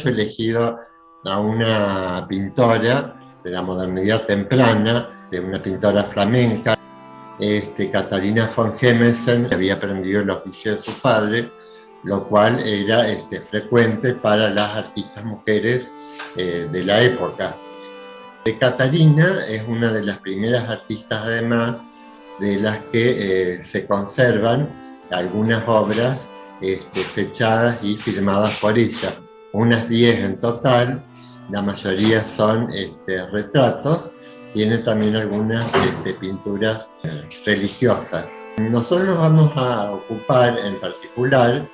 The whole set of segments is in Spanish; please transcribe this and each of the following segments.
caso he elegido a una pintora de la modernidad temprana, de una pintora flamenca, Katharina von Hemessen. Había aprendido el oficio de su padre, lo cual era frecuente para las artistas mujeres de la época. Katharina es una de las primeras artistas, además, de las que se conservan algunas obras fechadas y firmadas por ella. Unas 10 en total, la mayoría son retratos. Tiene también algunas pinturas religiosas. Nosotros nos vamos a ocupar en particular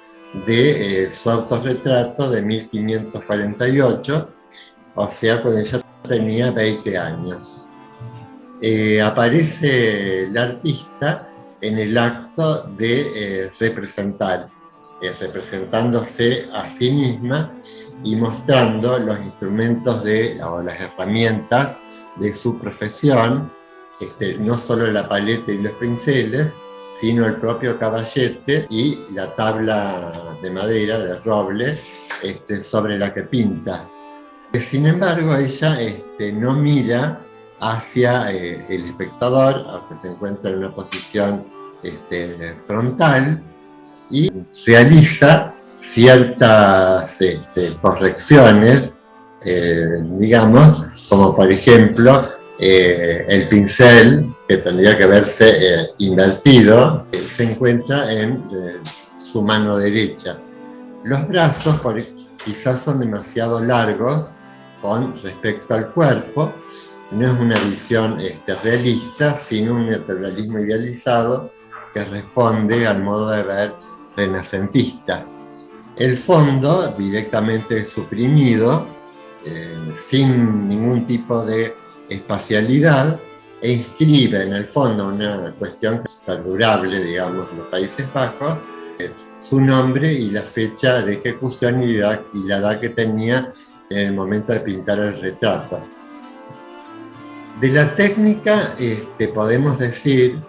de su autorretrato de 1548, o sea, cuando ella tenía 20 años. Aparece la artista en el acto de representar, representándose a sí misma y mostrando los instrumentos o las herramientas de su profesión, no solo la paleta y los pinceles, sino el propio caballete y la tabla de madera, de roble, sobre la que pinta. Sin embargo, ella no mira hacia el espectador, aunque se encuentra en una posición frontal, y realiza ciertas correcciones, digamos, como por ejemplo el pincel, que tendría que verse invertido, se encuentra en su mano derecha. Los brazos quizás son demasiado largos con respecto al cuerpo. No es una visión realista, sino un naturalismo idealizado que responde al modo de ver renacentista. El fondo directamente suprimido, sin ningún tipo de espacialidad, e inscribe en el fondo una cuestión perdurable, digamos, en los Países Bajos, su nombre y la fecha de ejecución y la edad que tenía en el momento de pintar el retrato. De la técnica podemos decir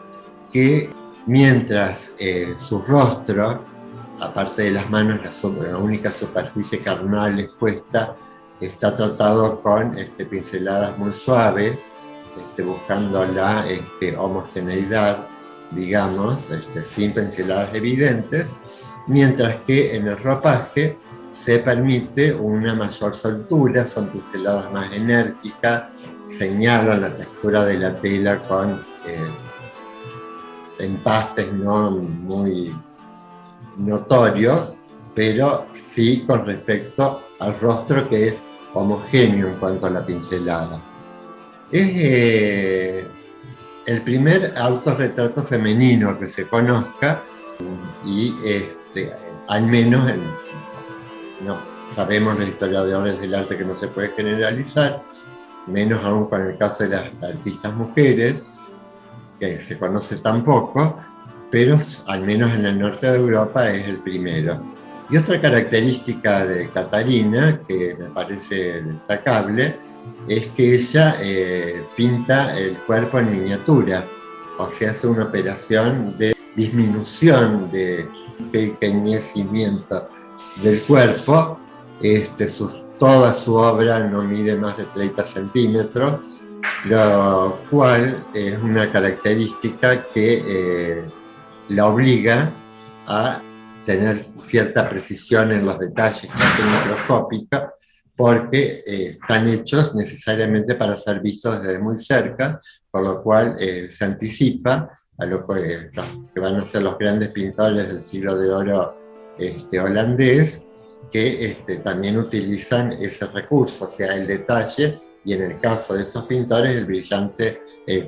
que mientras su rostro, aparte de las manos, la única superficie carnal expuesta, está tratado con pinceladas muy suaves, buscando la homogeneidad, digamos, sin pinceladas evidentes, mientras que en el ropaje se permite una mayor soltura, son pinceladas más enérgicas, señalan la textura de la tela con empastes no muy notorios, pero sí con respecto al rostro, que es homogéneo en cuanto a la pincelada. Es el primer autorretrato femenino que se conozca, y al menos no sabemos los historiadores del arte que no se puede generalizar, menos aún con el caso de las artistas mujeres, que se conoce tan poco, pero al menos en el norte de Europa es el primero. Y otra característica de Katharina, que me parece destacable, es que ella pinta el cuerpo en miniatura, o sea, hace una operación de disminución, de pequeñecimiento del cuerpo. Toda su obra no mide más de 30 centímetros, lo cual es una característica que la obliga a tener cierta precisión en los detalles casi microscópicos, porque están hechos necesariamente para ser vistos desde muy cerca, por lo cual se anticipa a lo que van a ser los grandes pintores del siglo de oro holandés, que también utilizan ese recurso, o sea, el detalle, y en el caso de esos pintores, el brillante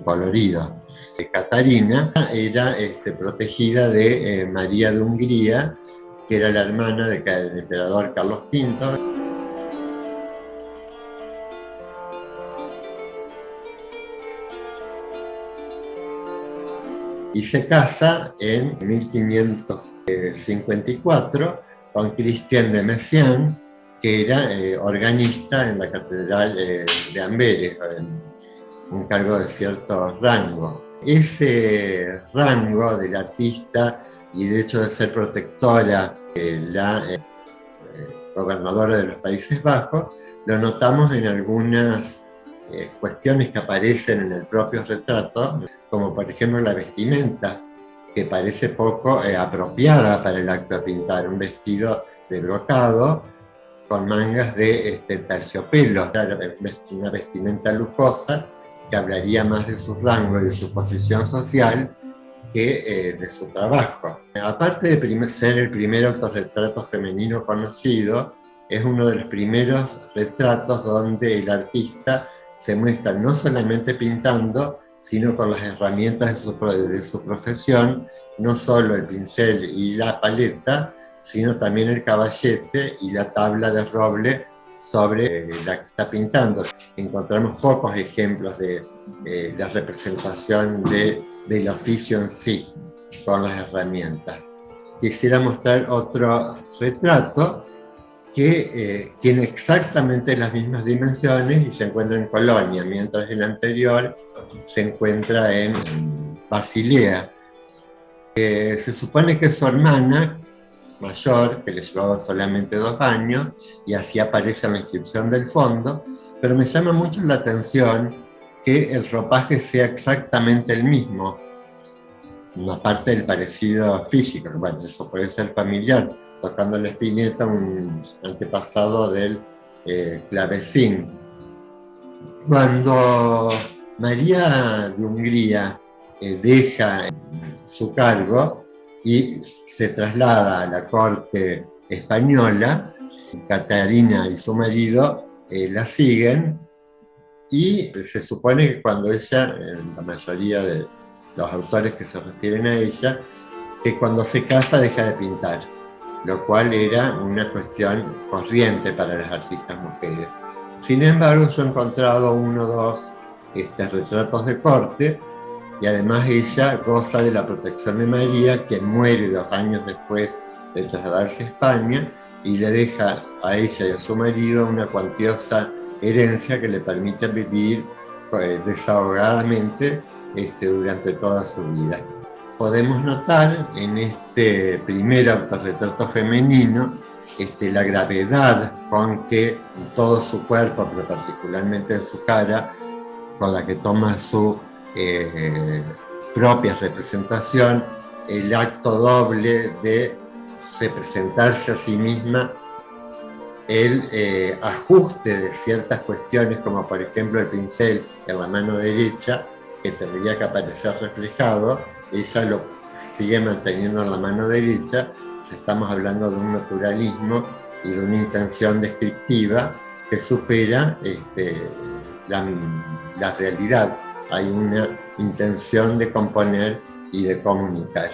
colorido. Katharina era protegida de María de Hungría, que era la hermana del emperador Carlos V. Y se casa en 1554 con Christian de Messiaen, que era organista en la catedral de Amberes, un cargo de cierto rango. Ese rango del artista y el hecho de ser protectora de la gobernadora de los Países Bajos, lo notamos en algunas cuestiones que aparecen en el propio retrato, como por ejemplo la vestimenta, que parece poco apropiada para el acto de pintar, un vestido de brocado con mangas de terciopelo, una vestimenta lujosa que hablaría más de su rango y de su posición social que de su trabajo. Aparte de ser el primer autorretrato femenino conocido, es uno de los primeros retratos donde el artista se muestra no solamente pintando, sino con las herramientas de su profesión, no solo el pincel y la paleta, sino también el caballete y la tabla de roble sobre la que está pintando. Encontramos pocos ejemplos de la representación del oficio en sí, con las herramientas. Quisiera mostrar otro retrato que tiene exactamente las mismas dimensiones y se encuentra en Colonia, mientras el anterior se encuentra en Basilea. Se supone que es su hermana mayor, que le llevaba solamente 2 años, y así aparece en la inscripción del fondo, pero me llama mucho la atención que el ropaje sea exactamente el mismo, aparte del parecido físico, bueno, eso puede ser familiar, tocando la espineta, un antepasado del clavecín. Cuando María de Hungría deja su cargo y se traslada a la corte española, Catarina y su marido la siguen, y se supone que cuando ella, la mayoría de los autores que se refieren a ella, que cuando se casa deja de pintar, lo cual era una cuestión corriente para las artistas mujeres. Sin embargo, yo he encontrado 1 o 2 retratos de corte, y además ella goza de la protección de María, quien muere 2 años después de trasladarse a España, y le deja a ella y a su marido una cuantiosa herencia que le permite vivir desahogadamente durante toda su vida. Podemos notar en este primer autorretrato femenino la gravedad con que todo su cuerpo, pero particularmente en su cara, con la que toma su propia representación, el acto doble de representarse a sí misma, el ajuste de ciertas cuestiones, como por ejemplo el pincel en la mano derecha, que tendría que aparecer reflejado, ella lo sigue manteniendo en la mano derecha. Estamos hablando de un naturalismo y de una intención descriptiva que supera la realidad. Hay una intención de componer y de comunicar.